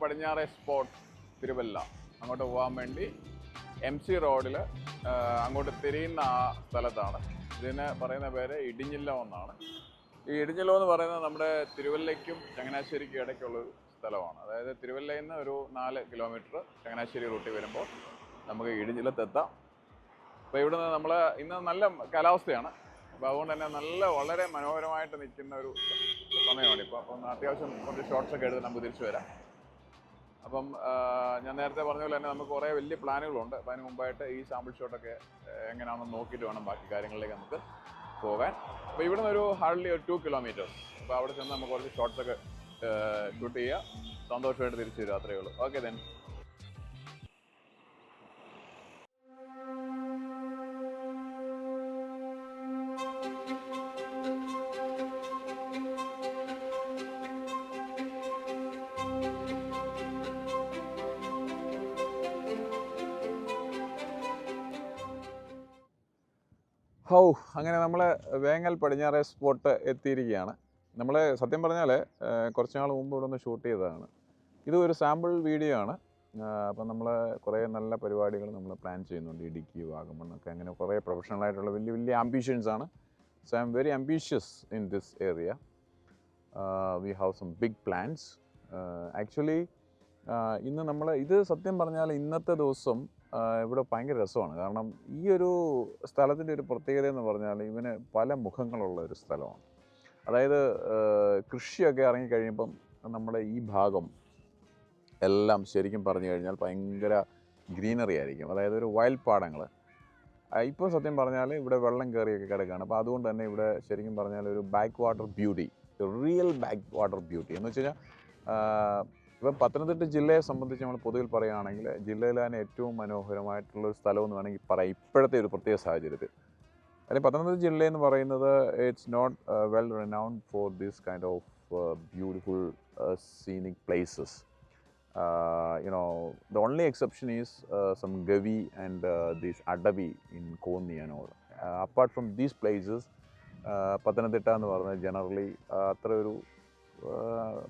പടിഞ്ഞാറെ സ്പോട്ട് തിരുവല്ല അങ്ങോട്ട് പോകാൻ വേണ്ടി MC റോഡിൽ അങ്ങോട്ട് തിരിയുന്ന ആ സ്ഥലത്താണ്. ഇതിന് പറയുന്ന പേര് ഇടിഞ്ഞില്ലം എന്നാണ്. ഈ ഇടിഞ്ഞില്ലം എന്ന് പറയുന്നത് നമ്മുടെ തിരുവല്ലയ്ക്കും ചങ്ങനാശ്ശേരിക്കും ഇടയ്ക്കുള്ളൊരു സ്ഥലമാണ്. അതായത് തിരുവല്ലയിൽ നിന്ന് ഒരു 4 കിലോമീറ്റർ ചങ്ങനാശ്ശേരി റൂട്ടിൽ വരുമ്പോൾ നമുക്ക് ഇടിഞ്ഞില്ലത്തെത്താം. അപ്പോൾ ഇവിടുന്ന് നമ്മൾ ഇന്ന് നല്ല കാലാവസ്ഥയാണ്. അപ്പോൾ അതുകൊണ്ട് തന്നെ വളരെ മനോഹരമായിട്ട് നിൽക്കുന്ന ഒരു സമയമാണ് ഇപ്പോൾ. അപ്പം അത്യാവശ്യം കുറച്ച് ഷോർട്സൊക്കെ എടുത്ത് നമുക്ക് തിരിച്ചു വരാം. അപ്പം ഞാൻ നേരത്തെ പറഞ്ഞ പോലെ തന്നെ നമുക്ക് കുറേ വലിയ പ്ലാനുകളുണ്ട്. അപ്പോൾ അതിന് മുമ്പായിട്ട് ഈ സാമ്പിൾ ഷോട്ടൊക്കെ എങ്ങനെയാണെന്ന് നോക്കിയിട്ട് വേണം ബാക്കി കാര്യങ്ങളിലേക്ക് നമുക്ക് പോകാൻ. അപ്പോൾ ഇവിടുന്ന് ഒരു ഹാർഡ്ലി 2 കിലോമീറ്റേഴ്സ്. അപ്പോൾ അവിടെ ചെന്ന് നമുക്ക് കുറച്ച് ഷോർട്സൊക്കെ ഷൂട്ട് ചെയ്യുക, സന്തോഷമായിട്ട് തിരിച്ചു വരിക, അത്രയേ ഉള്ളൂ. Okay then. അങ്ങനെ നമ്മൾ വേങ്ങൽ പടിഞ്ഞാറെ സ്പോട്ട് എത്തിയിരിക്കുകയാണ്. നമ്മൾ സത്യം പറഞ്ഞാൽ കുറച്ച് നാൾ മുമ്പ് ഇവിടെ ഒന്ന് ഷൂട്ട് ചെയ്തതാണ്. ഇത് ഒരു സാമ്പിൾ വീഡിയോ ആണ്. അപ്പം നമ്മൾ കുറേ നല്ല പരിപാടികൾ നമ്മൾ പ്ലാൻ ചെയ്യുന്നുണ്ട്. ഇടുക്കി, വാഗമണ്ണൊക്കെ, അങ്ങനെ കുറേ പ്രൊഫഷണലായിട്ടുള്ള വലിയ ആംബിഷൻസ് ആണ്. So I am very ambitious in this area. We have some big plans. Actually ഇത് സത്യം പറഞ്ഞാൽ ഇന്നത്തെ ദിവസം ഇവിടെ ഭയങ്കര രസമാണ്. കാരണം ഈ ഒരു സ്ഥലത്തിൻ്റെ ഒരു പ്രത്യേകത എന്ന് പറഞ്ഞാൽ ഇവന് പല മുഖങ്ങളുള്ള ഒരു സ്ഥലമാണ്. അതായത് കൃഷിയൊക്കെ ഇറങ്ങിക്കഴിയുമ്പം നമ്മുടെ ഈ ഭാഗം എല്ലാം ശരിക്കും പറഞ്ഞു കഴിഞ്ഞാൽ ഭയങ്കര ഗ്രീനറി ആയിരിക്കും. അതായത് ഒരു വയൽ പാടങ്ങൾ. ഇപ്പോൾ സത്യം പറഞ്ഞാൽ ഇവിടെ വെള്ളം കയറിയൊക്കെ കിടക്കുകയാണ്. അപ്പോൾ അതുകൊണ്ട് തന്നെ ഇവിടെ ശരിക്കും പറഞ്ഞാൽ ഒരു back water beauty, real back water beauty എന്ന് വെച്ച് കഴിഞ്ഞാൽ ഇപ്പം പത്തനംതിട്ട ജില്ലയെ സംബന്ധിച്ച് നമ്മൾ പൊതുവിൽ പറയുകയാണെങ്കിൽ ജില്ലയിൽ തന്നെ ഏറ്റവും മനോഹരമായിട്ടുള്ളൊരു സ്ഥലമെന്ന് വേണമെങ്കിൽ പറയാം ഇപ്പോഴത്തെ ഒരു പ്രത്യേക സാഹചര്യത്തിൽ. അല്ലെങ്കിൽ പത്തനംതിട്ട ജില്ല എന്ന് പറയുന്നത് it's not well renowned for this kind of beautiful scenic places. The only exception is some Gavi and this Adavi in Konni and all. Apart from these places, Pathanamthitta എന്ന് പറഞ്ഞാൽ ജനറലി അത്ര ഒരു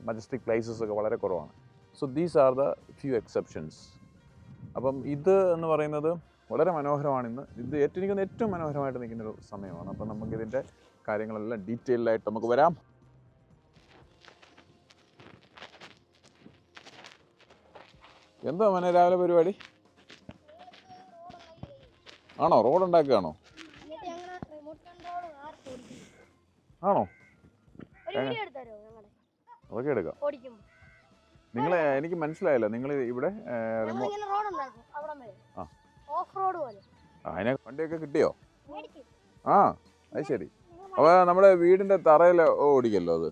മജസ്റ്റിക് പ്ലേസസ് ഒക്കെ വളരെ കുറവാണ്. So these are the few exceptions. അപ്പം ഇത് എന്ന് പറയുന്നത് വളരെ മനോഹരമാണ്. ഇത് ഏറ്റവും മനോഹരമായിട്ട് നിൽക്കുന്നൊരു സമയമാണ്. അപ്പം നമുക്കിതിൻ്റെ കാര്യങ്ങളെല്ലാം ഡീറ്റെയിൽഡായിട്ട് നമുക്ക് വരാം. എന്താ മോനെ രാവിലെ പരിപാടി? ആണോ? റോഡ് ഉണ്ടാക്കുകയാണോ? ആണോ? അതൊക്കെ എടുക്കാം. എനിക്ക് മനസ്സിലായില്ല. നിങ്ങൾ ഇവിടെ അതിനെ വണ്ടിയൊക്കെ കിട്ടിയോ? ആ, അത് ശരി. അപ്പോൾ നമ്മുടെ വീടിൻ്റെ തറയിൽ ഓടിക്കല്ലോ അത്.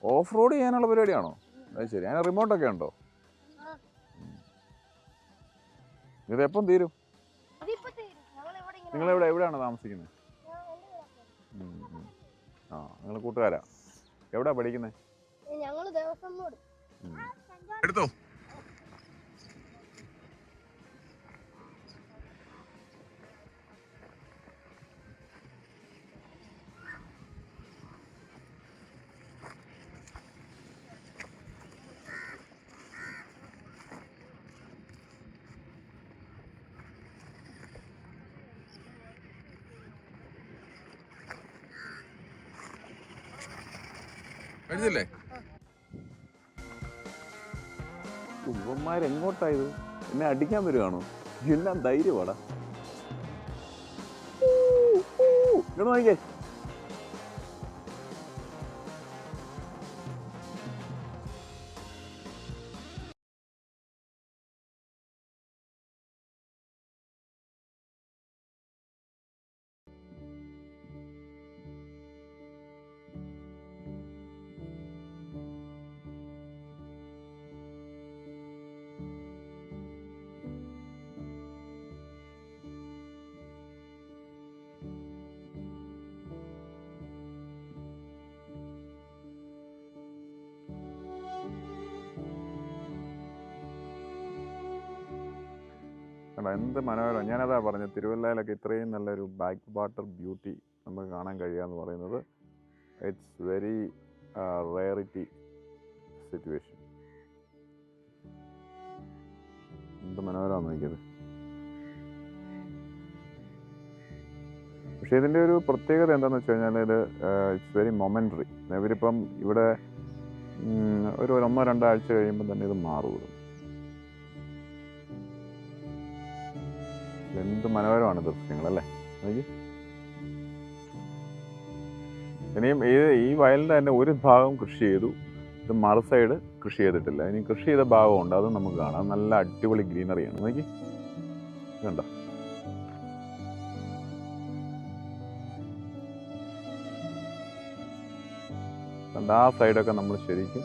ഓഫ് റോഡ് ചെയ്യാനുള്ള പരിപാടിയാണോ? അത് ശരി. അതിന് റിമോട്ടൊക്കെ ഉണ്ടോ? ഇതെപ്പം തീരും? എവിടെയാണ് താമസിക്കുന്നത്? ആ, നിങ്ങൾ കൂട്ടുകാരാ? എവിടാ പഠിക്കുന്നത്? എടുത്തോ. കഴിച്ചില്ലേ? ഇവന്മാരെങ്ങോട്ടായത്? എന്നെ അടിക്കാൻ വരുവാണോ? എല്ലാം ധൈര്യമാടാ. ഇങ്ങോട്ട് നോക്കിക്കേ. എന്ത് മനോഹരം. ഞാനതാ പറഞ്ഞത്, തിരുവല്ലയിലൊക്കെ ഇത്രയും നല്ലൊരു ബാക്ക് വാട്ടർ ബ്യൂട്ടി നമുക്ക് കാണാൻ കഴിയുക എന്ന് പറയുന്നത് ഇറ്റ്സ് വെരി റെയറിറ്റി സിറ്റുവേഷൻ. എന്ത് മനോഹരമാണ് നോക്കിയത്. പക്ഷേ ഇതിൻ്റെ ഒരു പ്രത്യേകത എന്താണെന്ന് വെച്ച് കഴിഞ്ഞാൽ ഇത് ഇറ്റ്സ് വെരി മൊമെൻ്ററി. ഇവരിപ്പം ഇവിടെ ഒരു 1-2 ആഴ്ച കഴിയുമ്പോൾ തന്നെ ഇത് മാറും. എന്ത് മനോഹരമാണ് ദൃശ്യങ്ങളല്ലേ. നോക്കി, ഇനിയും ഈ വയലിൻ്റെ തന്നെ ഒരു ഭാഗം കൃഷി ചെയ്തു, ഇത് മറു സൈഡ് കൃഷി ചെയ്തിട്ടില്ല. ഇനി കൃഷി ചെയ്ത ഭാഗമുണ്ട്, അത് നമുക്ക് കാണാം. നല്ല അടിപൊളി ഗ്രീനറിയാണ്. നോക്കി, കണ്ടോ. ആ സൈഡൊക്കെ നമ്മൾ ശരിക്കും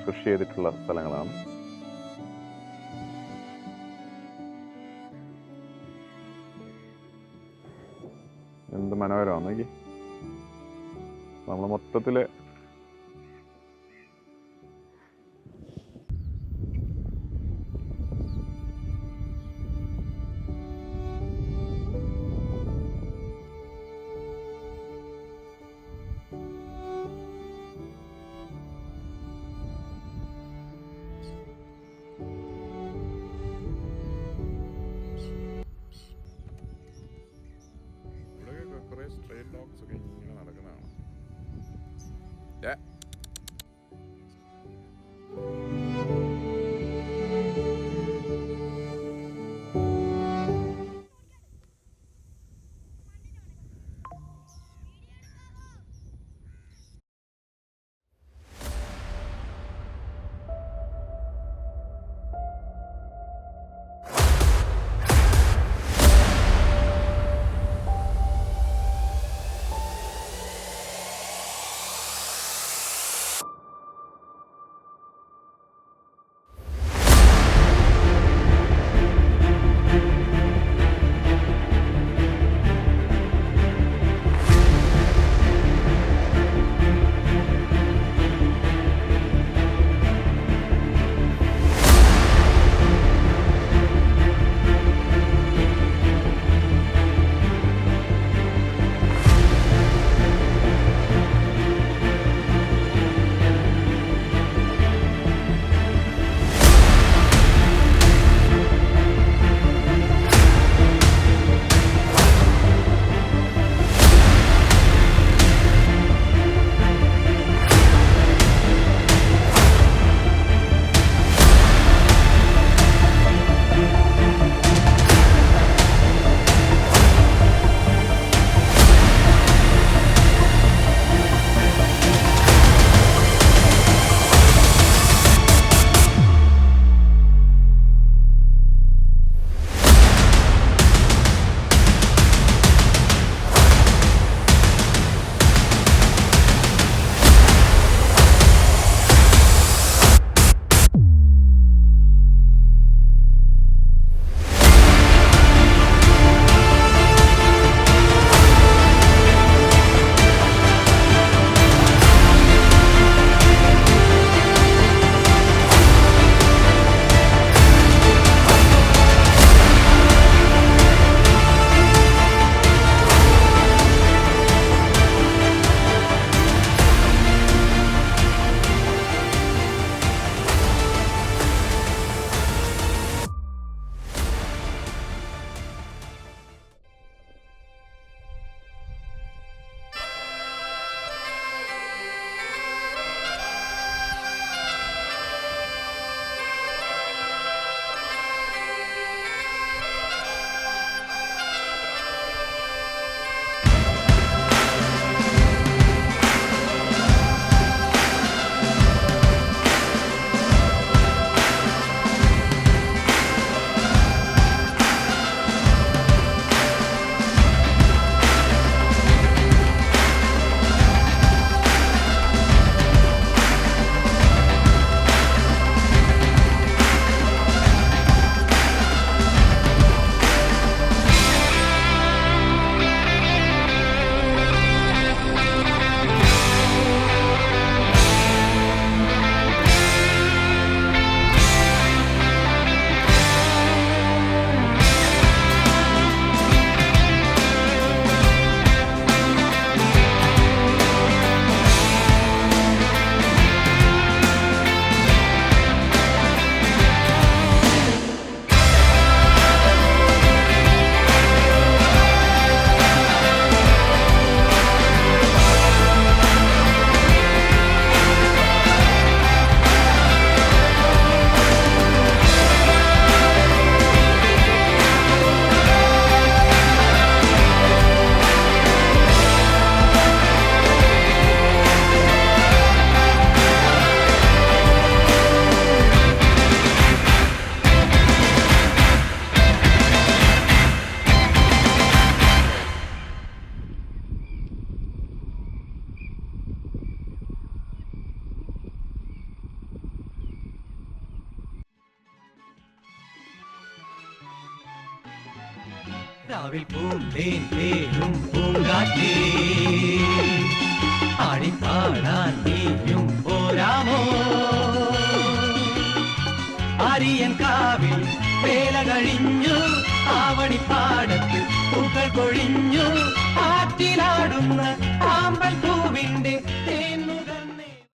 കൃഷി ചെയ്തിട്ടുള്ള സ്ഥലങ്ങളാണ്. എന്ത് മനോഹരമാണ് നോക്കി. നമ്മൾ മൊത്തത്തിൽ കുറേ സ്ട്രേ ഡോഗ്സ് ഒക്കെ ഇങ്ങനെ നടക്കുന്നതാണ്. രാവിൽ പൂന്തേൻ തേനും പൂങ്കാറ്റേ ആടിപ്പാടാൻ നീയും പോരാമോ ആര്യൻ കാവിൽ വേല കഴിഞ്ഞു ആവണിപ്പാടത്ത് പൂക്കൾ കൊഴിഞ്ഞു ആറ്റിലാടുന്ന ആമ്പൽ പൂവിന്റെ തേൻ